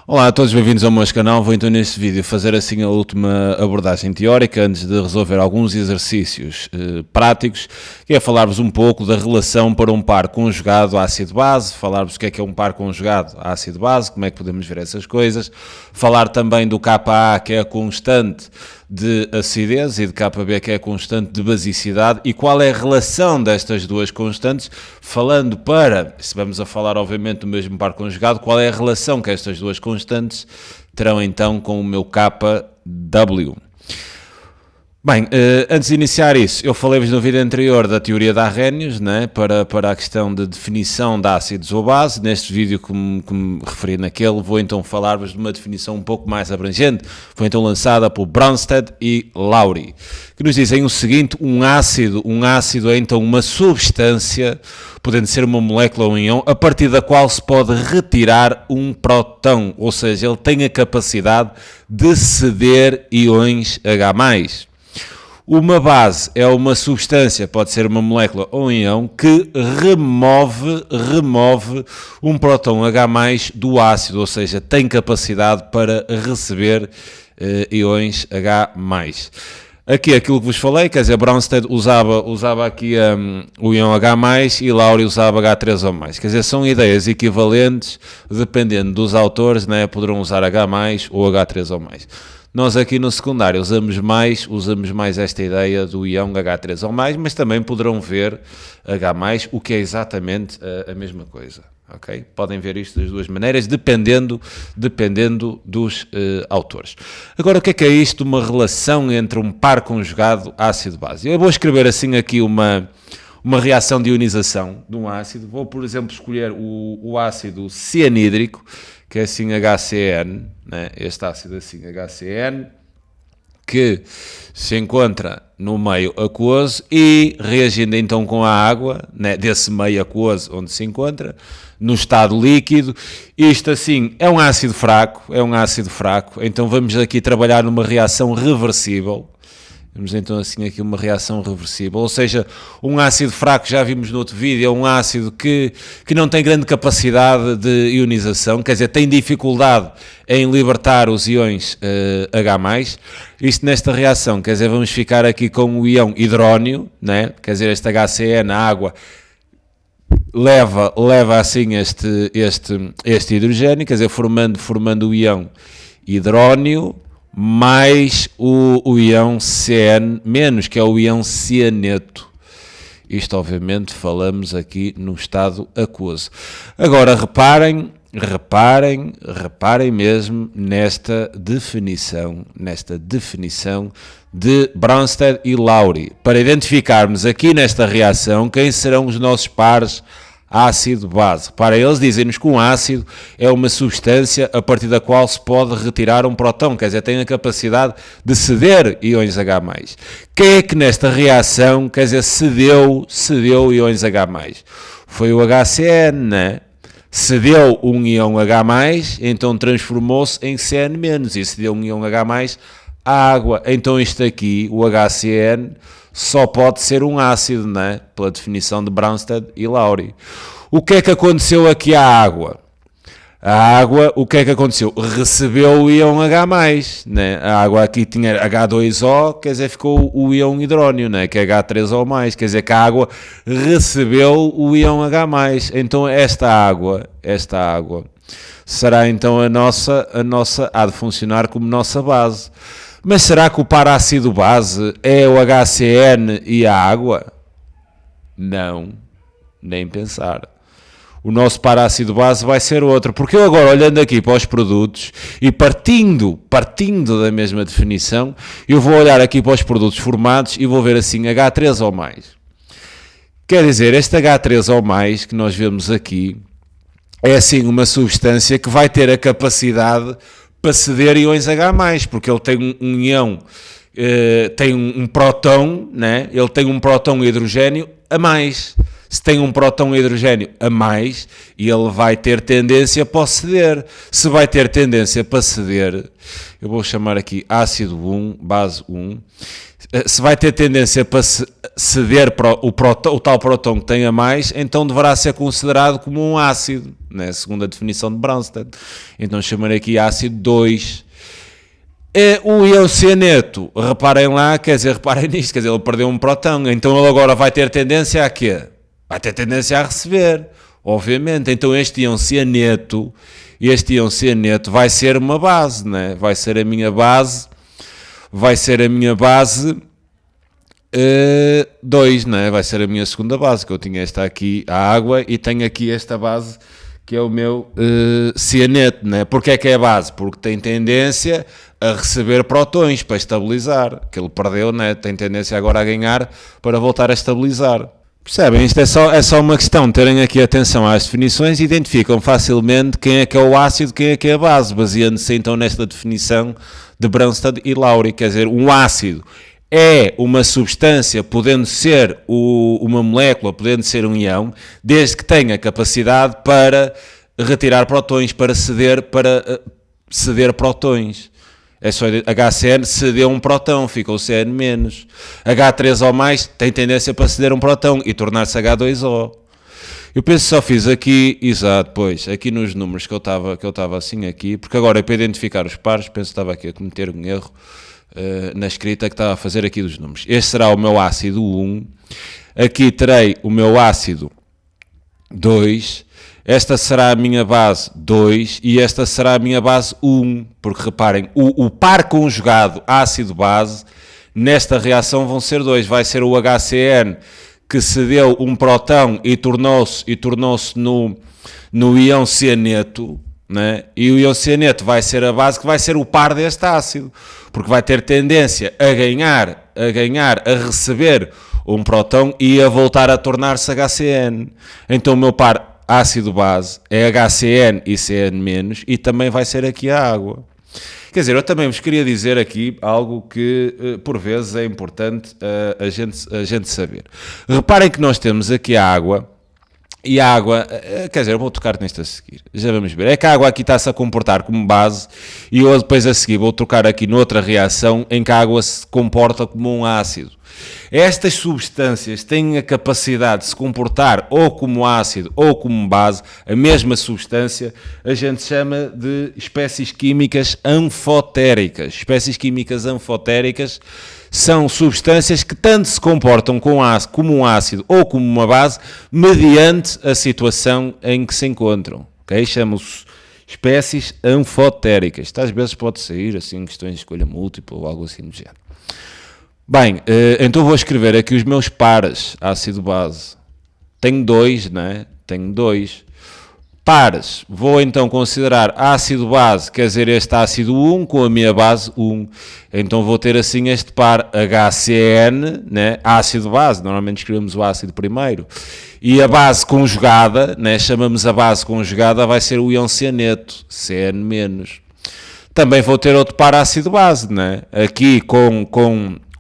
Olá a todos, bem-vindos ao meu canal. Vou então neste vídeo fazer assim a última abordagem teórica antes de resolver alguns exercícios práticos, que é falar-vos um pouco da relação para um par conjugado ácido-base, falar-vos o que é um par conjugado ácido-base, como é que podemos ver essas coisas, falar também do Ka, que é a constante de acidez, e de Kb, que é a constante de basicidade, e qual é a relação destas duas constantes, falando para, se vamos a falar obviamente do mesmo par conjugado, qual é a relação que estas duas constantes terão então com o meu Kw. Bem, antes de iniciar isso, eu falei-vos no vídeo anterior da teoria de Arrhenius, né, para a questão de definição de ácidos ou base. Neste vídeo, como me referi naquele, vou então falar-vos de uma definição um pouco mais abrangente. Foi então lançada por Bronsted e Lowry, que nos dizem o seguinte: um ácido é então uma substância, podendo ser uma molécula ou um íon, a partir da qual se pode retirar um próton, ou seja, ele tem a capacidade de ceder íons H+. Uma base é uma substância, pode ser uma molécula ou um íon, que remove um próton H+ do ácido, ou seja, tem capacidade para receber íons H+. Aqui aquilo que vos falei, quer dizer, Bronsted usava aqui o íon H+, e Lowry usava H3O+. Quer dizer, são ideias equivalentes, dependendo dos autores, né, poderão usar H+, ou H3O+. Nós aqui no secundário usamos mais esta ideia do íon H3O+, mas também poderão ver H+, o que é exatamente a mesma coisa. Okay? Podem ver isto das duas maneiras, dependendo dos autores. Agora, o que é isto? Uma relação entre um par conjugado ácido-base. Eu vou escrever assim aqui uma reação de ionização de um ácido. Vou, por exemplo, escolher o ácido cianídrico, que é assim HCN, né? Este ácido assim HCN, que se encontra no meio aquoso e reagindo então com a água, né, desse meio aquoso onde se encontra, no estado líquido. Isto assim é um ácido fraco, então vamos aqui trabalhar numa reação reversível. Vemos então assim aqui uma reação reversível, ou seja, um ácido fraco, já vimos no outro vídeo, é um ácido que não tem grande capacidade de ionização, quer dizer, tem dificuldade em libertar os íons H+. Isto nesta reação, quer dizer, vamos ficar aqui com o íon hidrónio, né? Quer dizer, este HCN, a água, leva assim este hidrogênio, quer dizer, formando o íon hidrónio, mais o íon CN-, que é o íon cianeto. Isto, obviamente, falamos aqui no estado aquoso. Agora, reparem mesmo nesta definição de Bronsted e Lowry, para identificarmos aqui nesta reação quem serão os nossos pares ácido-base. Para eles dizem-nos que um ácido é uma substância a partir da qual se pode retirar um próton, quer dizer, tem a capacidade de ceder íons H+. Quem é que nesta reação, quer dizer, cedeu íons H+? Foi o HCN, né? Cedeu um íon H+, então transformou-se em CN-, e cedeu um íon H+ à água. Então isto aqui, o HCN, só pode ser um ácido, né? Pela definição de Bronsted e Lowry. O que é que aconteceu aqui à água? A água, o que é que aconteceu? Recebeu o íon H+, né? A água aqui tinha H2O, quer dizer, ficou o íon hidrónio, né? Que é H3O+, quer dizer que a água recebeu o íon H+. Então esta água será então a nossa há de funcionar como nossa base. Mas será que o par ácido-base é o HCN e a água? Não, nem pensar. O nosso par ácido-base vai ser outro, porque eu agora, olhando aqui para os produtos e partindo da mesma definição, eu vou olhar aqui para os produtos formados e vou ver assim H3O+. Quer dizer, este H3O+, que nós vemos aqui, é assim uma substância que vai ter a capacidade para ceder íons H+, porque ele tem um íon, tem um próton, né? Ele tem um próton hidrogênio a mais. Se tem um próton hidrogênio a mais, ele vai ter tendência para ceder. Se vai ter tendência para ceder, eu vou chamar aqui ácido 1, base 1. Se vai ter tendência para ceder para o tal próton que tem a mais, então deverá ser considerado como um ácido, né? Segundo a definição de Bronsted. Então chamarei aqui ácido 2. O íon cianeto, reparem lá, reparem nisto, ele perdeu um próton, então ele agora vai ter tendência a quê? Vai ter tendência a receber, obviamente. Então este íon cianeto vai ser uma base, né? Vai ser a minha base 2, né? Vai ser a minha segunda base, que eu tinha esta aqui, a água, e tenho aqui esta base, que é o meu cianeto, né? Porque é que é a base? Porque tem tendência a receber prótons para estabilizar, que ele perdeu, né? Tem tendência agora a ganhar para voltar a estabilizar. Percebem? Isto é só uma questão de terem aqui atenção às definições e identificam facilmente quem é que é o ácido, quem é que é a base, baseando-se então nesta definição de Bronsted e Lowry. Quer dizer, um ácido é uma substância, podendo ser uma molécula, podendo ser um íon, desde que tenha capacidade para retirar prótons, para ceder prótons. É só HCN cedeu um próton, fica o CN-. H3O+, tem tendência para ceder um próton e tornar-se H2O. Eu penso que só fiz aqui, exato, pois, aqui nos números que eu estava assim aqui, porque agora é para identificar os pares, penso que estava aqui a cometer um erro na escrita que estava a fazer aqui dos números. Este será o meu ácido 1, aqui terei o meu ácido 2, esta será a minha base 2 e esta será a minha base 1, porque reparem, o par conjugado ácido-base, nesta reação vão ser 2, vai ser o HCN que cedeu um próton e tornou-se no íon cianeto, né? E o íon cianeto vai ser a base que vai ser o par deste ácido, porque vai ter tendência a ganhar, a receber um próton e a voltar a tornar-se HCN. Então o meu par ácido-base é HCN e CN-, e também vai ser aqui a água. Quer dizer, eu também vos queria dizer aqui algo que por vezes é importante a gente saber. Reparem que nós temos aqui a água, e a água, quer dizer, eu vou tocar nisto a seguir, já vamos ver. É que a água aqui está-se a comportar como base, e eu depois a seguir vou tocar aqui noutra reação em que a água se comporta como um ácido. Estas substâncias têm a capacidade de se comportar ou como ácido ou como base, a mesma substância, a gente chama de espécies químicas anfotéricas. Espécies químicas anfotéricas são substâncias que tanto se comportam como um ácido ou como uma base, mediante a situação em que se encontram. Okay? Chamam-se espécies anfotéricas. Isto às vezes pode sair assim, questões de escolha múltipla ou algo assim do género. Bem, então vou escrever aqui os meus pares ácido-base. Tenho 2, né? Tenho 2. Pares, vou então considerar ácido-base, quer dizer, este ácido 1 com a minha base 1. Então vou ter assim este par HCN, né? Ácido-base, normalmente escrevemos o ácido primeiro. E a base conjugada, né? Chamamos a base conjugada, vai ser o íon cianeto, CN-. Também vou ter outro par ácido-base, né? Aqui com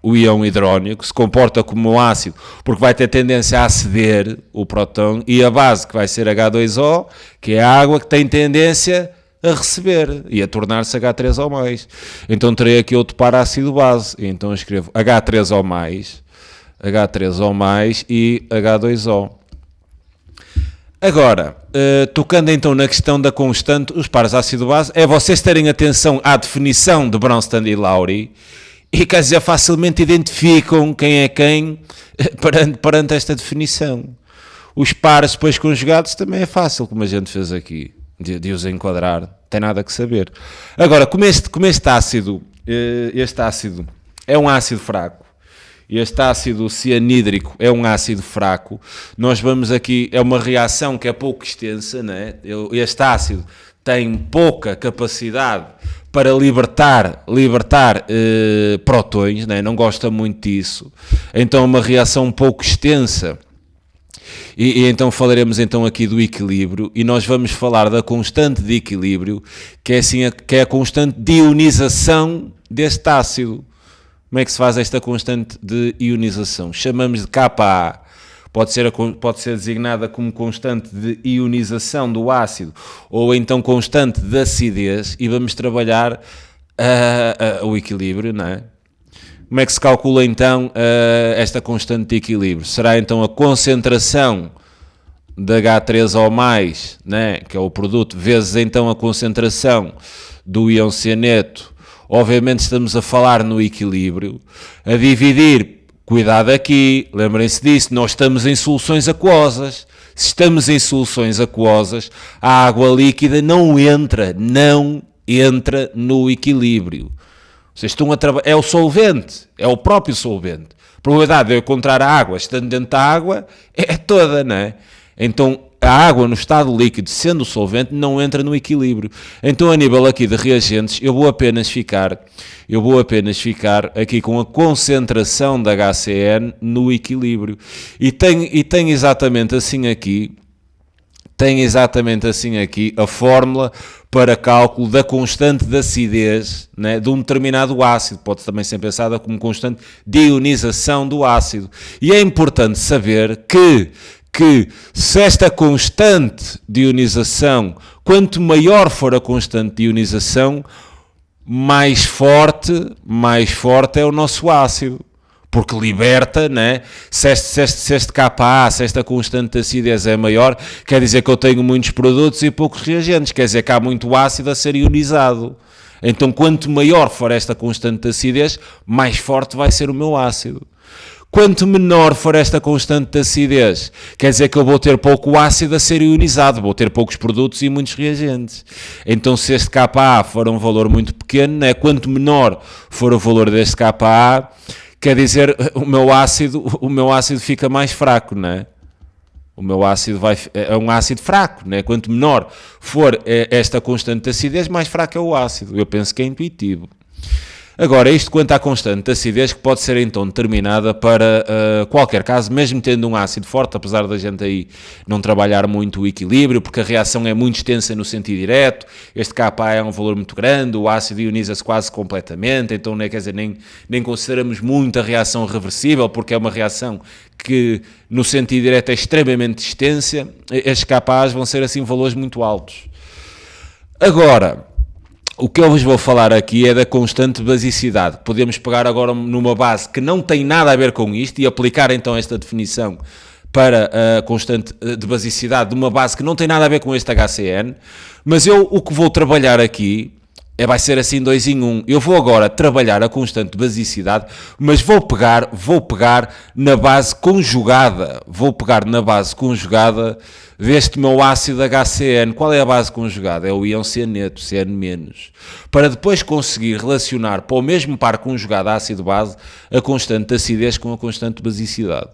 o íon hidrónio, que se comporta como um ácido, porque vai ter tendência a ceder o próton, e a base, que vai ser H2O, que é a água, que tem tendência a receber e a tornar-se H3O+. Então terei aqui outro par ácido-base, então eu escrevo H3O+, e H2O. Agora, tocando então na questão da constante, os pares ácido-base, é vocês terem atenção à definição de Bronsted e Lowry, e quer dizer, facilmente identificam quem é quem perante esta definição. Os pares depois conjugados também é fácil, como a gente fez aqui, de os enquadrar, não tem nada que saber. Agora, como este ácido é um ácido fraco, este ácido cianídrico é um ácido fraco, nós vamos aqui, é uma reação que é pouco extensa, né? Este ácido tem pouca capacidade para libertar prótons, né? Não gosta muito disso, então é uma reação um pouco extensa, e então falaremos então aqui do equilíbrio, e nós vamos falar da constante de equilíbrio, que é, assim, que é a constante de ionização deste ácido. Como é que se faz esta constante de ionização? Chamamos de Ka. pode ser designada como constante de ionização do ácido ou então constante de acidez, e vamos trabalhar o equilíbrio, não é? Como é que se calcula então esta constante de equilíbrio? Será então a concentração de H3O+, né, que é o produto, vezes então a concentração do íon cianeto. Obviamente estamos a falar no equilíbrio, a dividir, cuidado aqui, lembrem-se disso, nós estamos em soluções aquosas. Se estamos em soluções aquosas, a água líquida não entra no equilíbrio. Vocês estão a é o solvente, é o próprio solvente. A probabilidade de eu encontrar a água estando dentro da água é toda, não é? Então, a água no estado líquido, sendo solvente, não entra no equilíbrio. Então, a nível aqui de reagentes, eu vou apenas ficar aqui com a concentração da HCN no equilíbrio. E tem exatamente assim aqui a fórmula para cálculo da constante de acidez, né, de um determinado ácido. Pode também ser pensada como constante de ionização do ácido. E é importante saber que se esta constante de ionização, quanto maior for a constante de ionização, mais forte é o nosso ácido. Porque liberta, né? Se este Ka, se esta constante de acidez é maior, quer dizer que eu tenho muitos produtos e poucos reagentes, quer dizer que há muito ácido a ser ionizado. Então, quanto maior for esta constante de acidez, mais forte vai ser o meu ácido. Quanto menor for esta constante de acidez, quer dizer que eu vou ter pouco ácido a ser ionizado, vou ter poucos produtos e muitos reagentes. Então, se este Ka for um valor muito pequeno, né? Quanto menor for o valor deste Ka, quer dizer, o meu ácido fica mais fraco, não é? O meu ácido é um ácido fraco, não é? Quanto menor for esta constante de acidez, mais fraco é o ácido. Eu penso que é intuitivo. Agora, isto quanto à constante de acidez, que pode ser então determinada para qualquer caso, mesmo tendo um ácido forte, apesar da gente aí não trabalhar muito o equilíbrio, porque a reação é muito extensa no sentido direto, este Ka é um valor muito grande, o ácido ioniza-se quase completamente, então quer dizer, nem consideramos muito a reação reversível, porque é uma reação que no sentido direto é extremamente extensa, estes Ka vão ser assim valores muito altos. Agora, o que eu vos vou falar aqui é da constante de basicidade. Podemos pegar agora numa base que não tem nada a ver com isto e aplicar então esta definição para a constante de basicidade de uma base que não tem nada a ver com este HCN, mas eu o que vou trabalhar aqui vai ser assim 2 em 1. Eu vou agora trabalhar a constante de basicidade, mas vou pegar na base conjugada. Deste meu ácido HCN. Qual é a base conjugada? É o íon cianeto, Cn-. Para depois conseguir relacionar para o mesmo par conjugado ácido-base a constante de acidez com a constante de basicidade.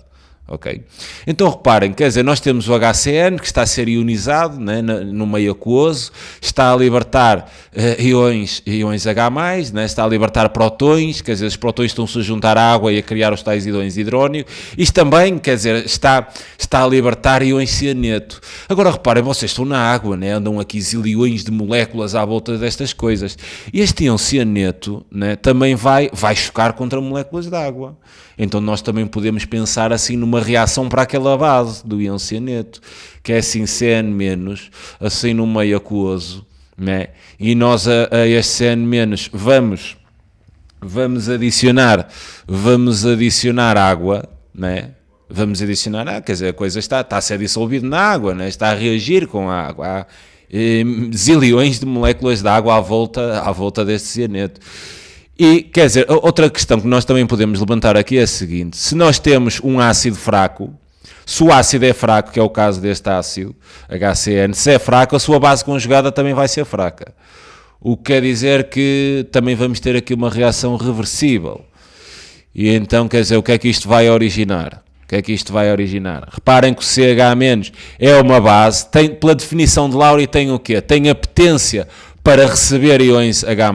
Ok? Então reparem, quer dizer, nós temos o HCN que está a ser ionizado, né, no meio aquoso, está a libertar íons H+, né, está a libertar prótons, quer dizer, os prótons estão-se a juntar à água e a criar os tais íons de hidrónio. Isto também, quer dizer, está a libertar íons cianeto. Agora reparem, vocês estão na água, né, andam aqui zilhões de moléculas à volta destas coisas. E este íon cianeto, né, também vai chocar contra moléculas de água. Então nós também podemos pensar assim numa reação para aquela base do íon cianeto, que é assim Cn-, assim no meio aquoso, né? E nós a este Cn- vamos adicionar água, né? Vamos adicionar, quer dizer, a coisa está a ser dissolvida na água, né? Está a reagir com a água. Há zilhões de moléculas de água à volta deste cianeto. E, quer dizer, outra questão que nós também podemos levantar aqui é a seguinte: se nós temos um ácido fraco, se o ácido é fraco, que é o caso deste ácido, HCN, se é fraco, a sua base conjugada também vai ser fraca. O que quer dizer que também vamos ter aqui uma reação reversível. E então, quer dizer, o que é que isto vai originar? Reparem que o CH- é uma base, pela definição de Lowry tem o quê? Tem a potência para receber íons H+.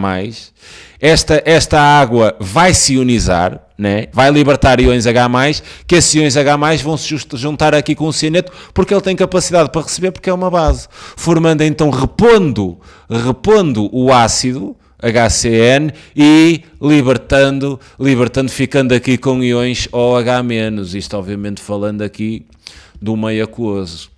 Esta água vai se ionizar, né? Vai libertar íons H+, que esses íons H+, vão se juntar aqui com o cianeto, porque ele tem capacidade para receber, porque é uma base, formando então, repondo o ácido HCN e libertando, ficando aqui com íons OH-, isto obviamente falando aqui do meio aquoso.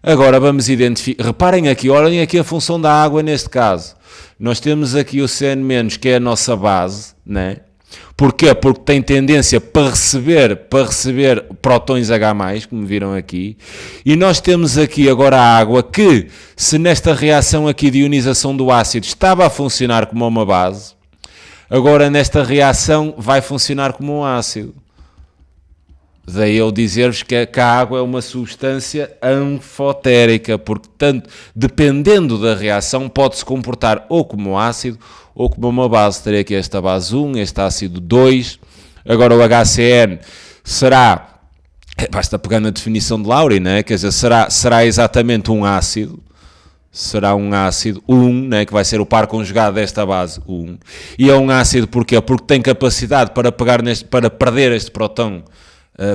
Agora vamos identificar, reparem aqui, olhem aqui a função da água neste caso. Nós temos aqui o CN-, que é a nossa base, né? Porquê? Porque tem tendência para receber prótons H+, como viram aqui. E nós temos aqui agora a água que, se nesta reação aqui de ionização do ácido estava a funcionar como uma base, agora nesta reação vai funcionar como um ácido. Daí eu dizer-vos que a água é uma substância anfotérica, porque tanto, dependendo da reação, pode-se comportar ou como ácido ou como uma base. Terei aqui esta base 1, este ácido 2. Agora o HCN será, basta pegar na definição de Lowry, né? Quer dizer, será exatamente um ácido. Será um ácido 1, né, que vai ser o par conjugado desta base 1. E é um ácido porquê? Porque tem capacidade para perder este próton,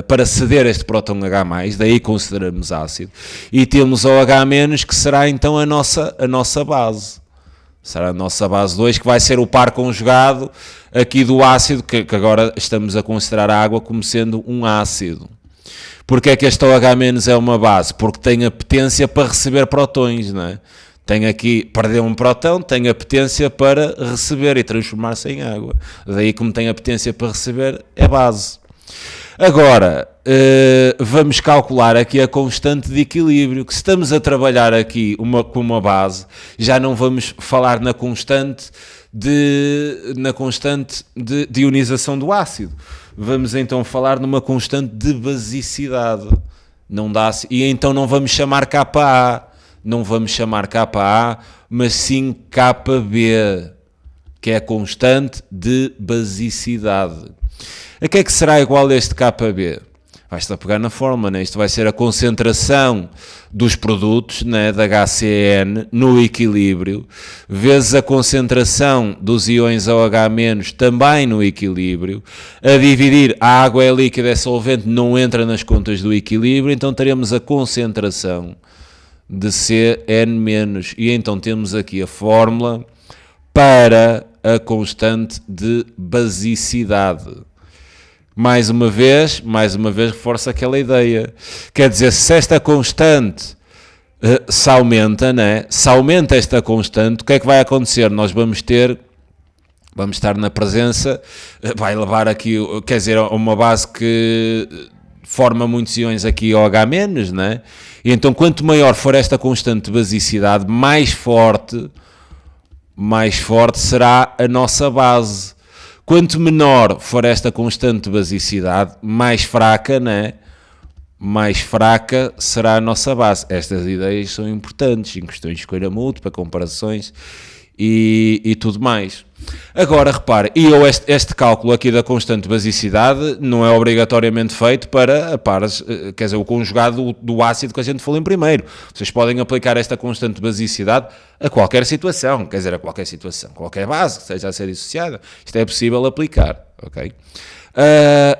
para ceder este próton H+, daí consideramos ácido. E temos o H-, que será então a nossa base. Será a nossa base 2, que vai ser o par conjugado aqui do ácido, que agora estamos a considerar a água como sendo um ácido. Porque é que este OH- é uma base? Porque tem a potência para receber prótons, não é? Tem aqui, perdeu um próton, tem a potência para receber e transformar-se em água. Daí, como tem a potência para receber, é base. Agora, vamos calcular aqui a constante de equilíbrio, que se estamos a trabalhar aqui com uma base, já não vamos falar na constante de ionização do ácido. Vamos então falar numa constante de basicidade. Não dá, e então não vamos chamar Ka, não vamos chamar Ka, mas sim Kb, que é a constante de basicidade. A que é que será igual a este Kb? Basta pegar na fórmula, né? Isto vai ser a concentração dos produtos, né, da HCN no equilíbrio, vezes a concentração dos íons OH- também no equilíbrio, a dividir, a água é líquida, é solvente, não entra nas contas do equilíbrio, então teremos a concentração de Cn-, e então temos aqui a fórmula para a constante de basicidade. Mais uma vez reforça aquela ideia. Quer dizer, se esta constante se aumenta, né? Se aumenta esta constante, o que é que vai acontecer? Nós vamos estar na presença, vai levar aqui, quer dizer, uma base que forma muitos íons aqui OH-, né? E então, quanto maior for esta constante de basicidade, mais forte será a nossa base. Quanto menor for esta constante de basicidade, mais fraca, né? Mais fraca será a nossa base. Estas ideias são importantes em questões de escolha múltipla, comparações e tudo mais. Agora, repare, este cálculo aqui da constante de basicidade não é obrigatoriamente feito para pares, quer dizer, o conjugado do ácido que a gente falou em primeiro. Vocês podem aplicar esta constante de basicidade a qualquer situação, quer dizer, qualquer base que seja a ser dissociada. Isto é possível aplicar, ok?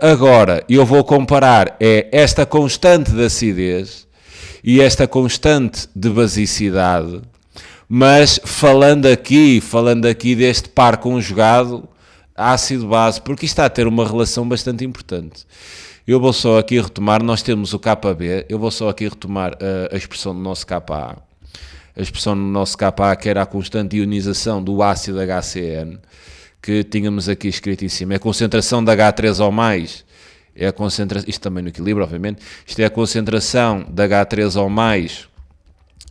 Agora, eu vou comparar esta constante de acidez e esta constante de basicidade, mas falando aqui deste par conjugado ácido-base, porque isto está a ter uma relação bastante importante. Eu vou só aqui retomar, nós temos o Kb, eu vou só aqui retomar a expressão do nosso Ka. A expressão do nosso Ka, que era a constante de ionização do ácido HCN, que tínhamos aqui escrito em cima, é a concentração de H3O+, é a concentração, isto também no equilíbrio, obviamente, isto é a concentração de H3O+,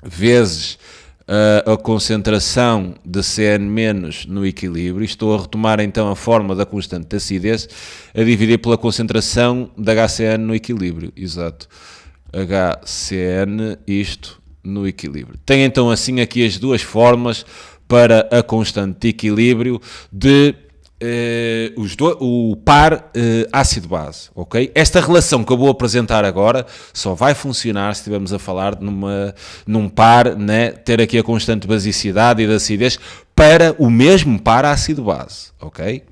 vezes a concentração de Cn- no equilíbrio. Estou a retomar então a forma da constante de acidez a dividir pela concentração de HCN no equilíbrio. Exato. HCN, isto no equilíbrio. Tem então assim aqui as duas formas para a constante de equilíbrio de o par ácido-base, ok? Esta relação que eu vou apresentar agora só vai funcionar se estivermos a falar num par, né? Ter aqui a constante de basicidade e de acidez para o mesmo par ácido-base, ok?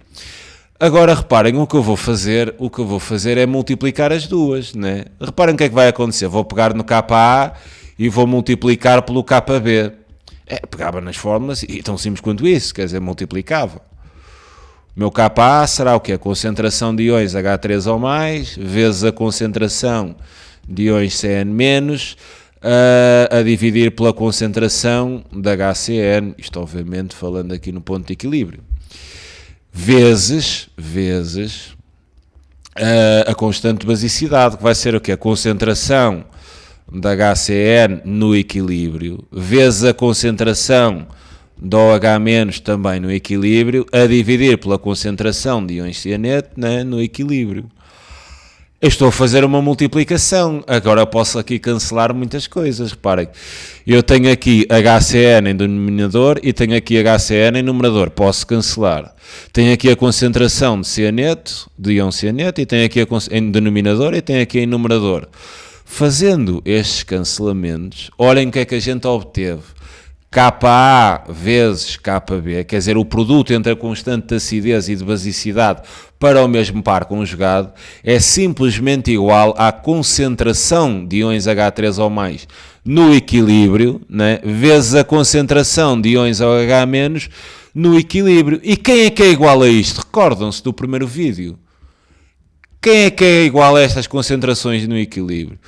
Agora reparem, o que eu vou fazer é multiplicar as duas, né? Reparem o que é que vai acontecer. Vou pegar no Ka e vou multiplicar pelo Kb. Pegava nas fórmulas e tão simples quanto isso, quer dizer, multiplicava. O meu Ka será o quê? A concentração de íons H3O+, vezes a concentração de iões CN-, a dividir pela concentração de HCN, isto obviamente falando aqui no ponto de equilíbrio, vezes a constante de basicidade, que vai ser o quê? A concentração da HCN no equilíbrio, vezes a concentração do OH- também no equilíbrio, a dividir pela concentração de íons cianeto, né, no equilíbrio. Eu estou a fazer uma multiplicação, agora eu posso aqui cancelar muitas coisas, reparem, eu tenho aqui HCN em denominador e tenho aqui HCN em numerador, posso cancelar. Tenho aqui a concentração de cianeto, de íon cianeto, e tenho aqui em denominador e tenho aqui em numerador. Fazendo estes cancelamentos, olhem o que é que a gente obteve. Ka vezes Kb, quer dizer, o produto entre a constante de acidez e de basicidade para o mesmo par conjugado é simplesmente igual à concentração de íons H3 ou mais no equilíbrio, né, vezes a concentração de íons OH- no equilíbrio. E quem é que é igual a isto? Recordam-se do primeiro vídeo. Quem é que é igual a estas concentrações no equilíbrio?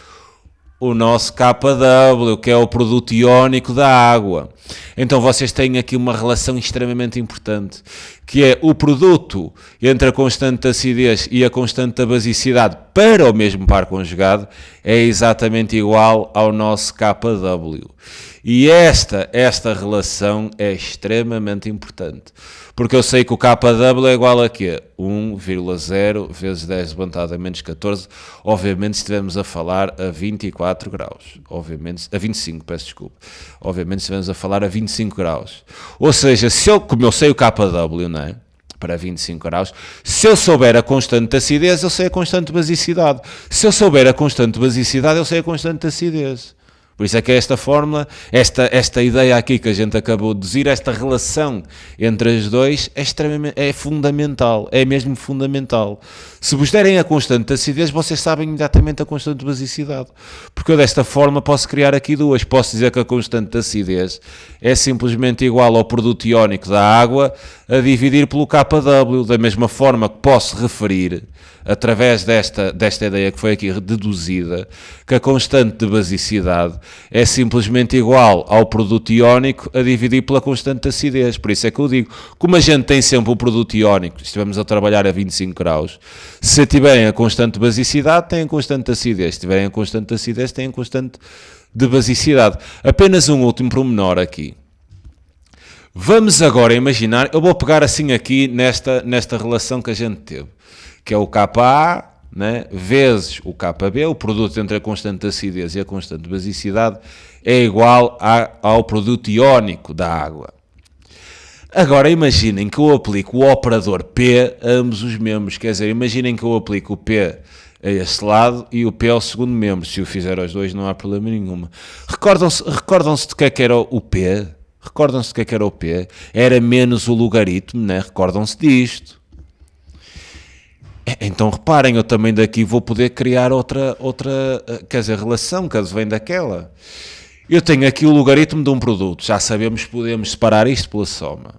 O nosso KW, que é o produto iónico da água. Então vocês têm aqui uma relação extremamente importante, que é o produto entre a constante de acidez e a constante da basicidade para o mesmo par conjugado é exatamente igual ao nosso KW. E esta relação é extremamente importante, porque eu sei que o KW é igual a quê? 1,0 vezes 10 levantado a menos 14, obviamente se estivermos a falar a 24 graus, obviamente, a 25, peço desculpa, obviamente se estivermos a falar a 25 graus. Ou seja, como eu sei o KW, não é? Para 25 graus, se eu souber a constante de acidez, eu sei a constante de basicidade. Se eu souber a constante de basicidade, eu sei a constante de acidez. Por isso é que esta fórmula, esta ideia aqui que a gente acabou de dizer, esta relação entre as dois é fundamental, é mesmo fundamental. Se vos derem a constante de acidez, vocês sabem imediatamente a constante de basicidade. Porque eu desta forma posso criar aqui duas. Posso dizer que a constante de acidez é simplesmente igual ao produto iónico da água a dividir pelo KW, da mesma forma que posso referir, através desta ideia que foi aqui deduzida, que a constante de basicidade é simplesmente igual ao produto iónico a dividir pela constante de acidez. Por isso é que eu digo, como a gente tem sempre o produto iónico, estivemos a trabalhar a 25 graus, se tiverem a constante de basicidade, têm a constante de acidez. Se tiverem a constante de acidez, têm a constante de basicidade. Apenas um último pormenor aqui. Vamos agora imaginar, eu vou pegar assim aqui nesta relação que a gente teve, que é o Ka, né, vezes o Kb, o produto entre a constante de acidez e a constante de basicidade, é igual ao produto iónico da água. Agora imaginem que eu aplico o operador P a ambos os membros, quer dizer, imaginem que eu aplico o P a este lado e o P ao segundo membro. Se o fizer aos dois não há problema nenhum. Recordam-se de que é que era o P? Recordam-se de que é que era o P? Era menos o logaritmo, né? Recordam-se disto. Então reparem, eu também daqui vou poder criar outra quer dizer, relação que advém daquela. Eu tenho aqui o logaritmo de um produto, já sabemos que podemos separar isto pela soma.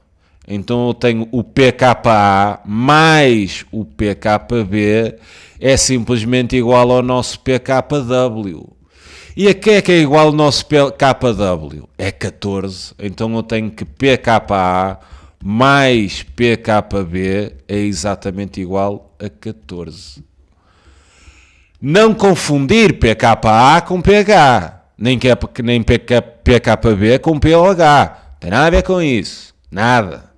Então eu tenho o pKa mais o pKb é simplesmente igual ao nosso pKw. E a que é igual ao nosso pKw? É 14. Então eu tenho que pKa mais pKb é exatamente igual a 14. Não confundir pKa com pH. Nem PKB com POH. Não tem nada a ver com isso. Nada.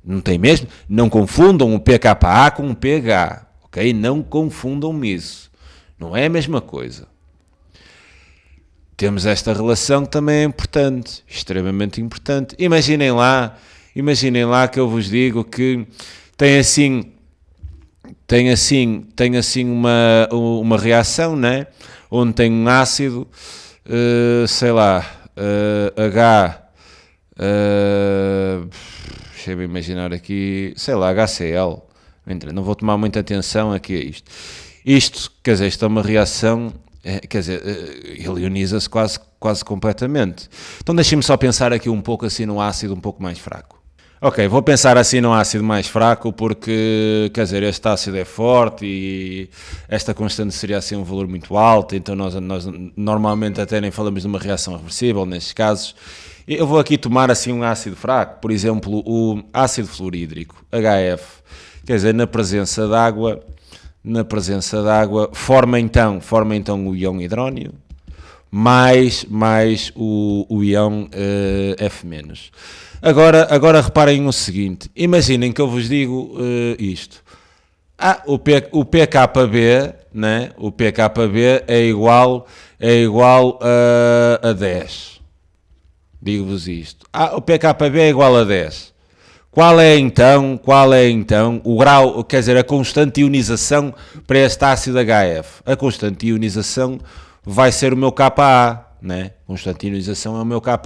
Não tem mesmo? Não confundam o pKa com o pH. Ok? Não confundam isso. Não é a mesma coisa. Temos esta relação que também é importante. Extremamente importante. Imaginem lá que eu vos digo que tem assim uma reação, né? Onde tem um ácido, sei lá, deixa-me imaginar aqui, sei lá, HCl. Não vou tomar muita atenção aqui a isto. Isto, quer dizer, isto é uma reação, quer dizer, ele ioniza-se quase completamente. Então deixem-me só pensar aqui um pouco assim num ácido um pouco mais fraco. Ok, vou pensar assim num ácido mais fraco, porque, quer dizer, este ácido é forte e esta constante seria assim um valor muito alto, então nós normalmente até nem falamos de uma reação reversível nestes casos. Eu vou aqui tomar assim um ácido fraco, por exemplo, o ácido fluorídrico, HF, quer dizer, na presença d'água, forma então o íon hidrónio, mais o íon F-. Agora reparem o seguinte, imaginem que eu vos digo isto. O pKb, né? O pKb é igual a 10. Digo-vos isto. O pKb é igual a 10. Qual é então o grau, quer dizer, a constante de ionização para este ácido HF? A constante de ionização vai ser o meu Ka, né? Constante de ionização é o meu Ka,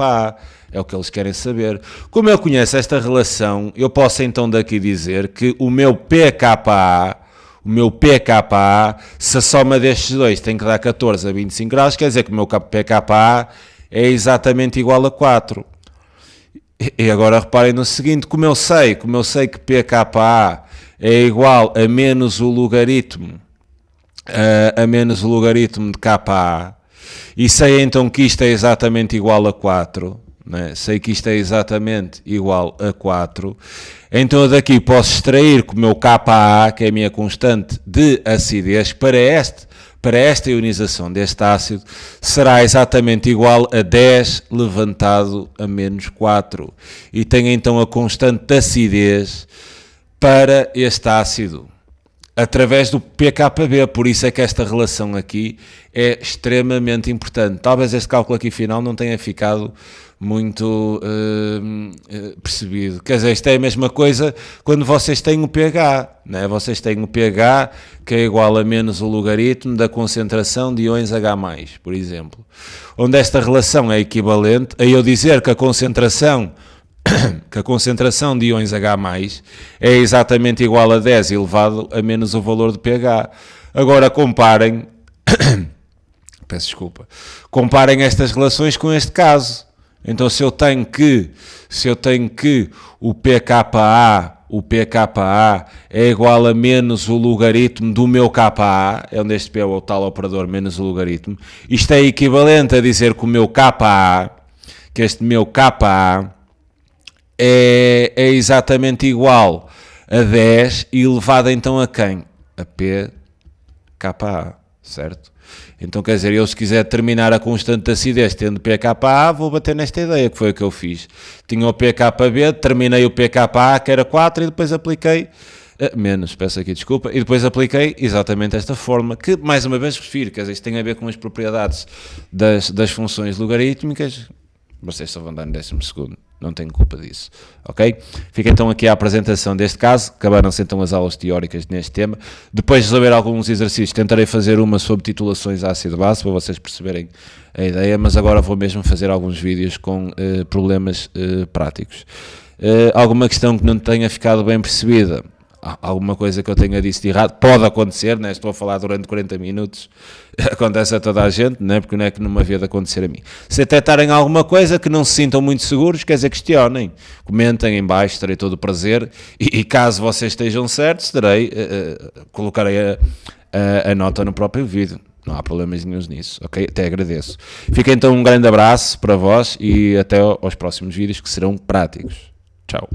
é o que eles querem saber. Como eu conheço esta relação, eu posso então daqui dizer que o meu pKa, se a soma destes dois tem que dar 14 a 25 graus, quer dizer que o meu pKa é exatamente igual a 4. E agora reparem no seguinte, como eu sei que pKa é igual a menos o logaritmo de Ka, e sei então que isto é exatamente igual a 4, né? Sei que isto é exatamente igual a 4, então eu daqui posso extrair que o meu Ka, que é a minha constante de acidez, para esta ionização deste ácido, será exatamente igual a 10 levantado a menos 4. E tenho então a constante de acidez para este ácido, através do pKb, por isso é que esta relação aqui é extremamente importante. Talvez este cálculo aqui final não tenha ficado muito percebido. Quer dizer, isto é a mesma coisa quando vocês têm o pH, né? Vocês têm o pH que é igual a menos o logaritmo da concentração de íons H+, por exemplo. Onde esta relação é equivalente a eu dizer que a concentração de íons H+, é exatamente igual a 10 elevado a menos o valor de pH. Agora comparem, comparem estas relações com este caso. Então se eu tenho que o pKa é igual a menos o logaritmo do meu Ka, é onde este P é o tal operador menos o logaritmo, isto é equivalente a dizer que o meu Ka, que este meu Ka é exatamente igual a 10 e elevado então a quem? A pKa, certo? Então quer dizer, eu se quiser determinar a constante de acidez tendo pKa, vou bater nesta ideia, que foi o que eu fiz. Tinha o pKb, determinei o pKa, que era 4, e depois apliquei, peço aqui desculpa, e depois apliquei exatamente esta forma, que mais uma vez refiro, quer dizer, isto tem a ver com as propriedades das funções logarítmicas. Vocês só vão dar no 12º, não tenho culpa disso, ok? Fica então aqui a apresentação deste caso, acabaram-se então as aulas teóricas neste tema. Depois de resolver alguns exercícios, tentarei fazer uma sobre titulações ácido-base, para vocês perceberem a ideia, mas agora vou mesmo fazer alguns vídeos com problemas práticos. Alguma questão que não tenha ficado bem percebida? Alguma coisa que eu tenha dito de errado, pode acontecer, né? Estou a falar durante 40 minutos, acontece a toda a gente, né? Porque não é que não me havia de acontecer a mim. Se detectarem alguma coisa que não se sintam muito seguros, quer dizer, questionem, comentem em baixo, terei todo o prazer, e caso vocês estejam certos, colocarei a nota no próprio vídeo, não há problemas nenhum nisso, ok? Até agradeço. Fica então um grande abraço para vós e até aos próximos vídeos que serão práticos. Tchau.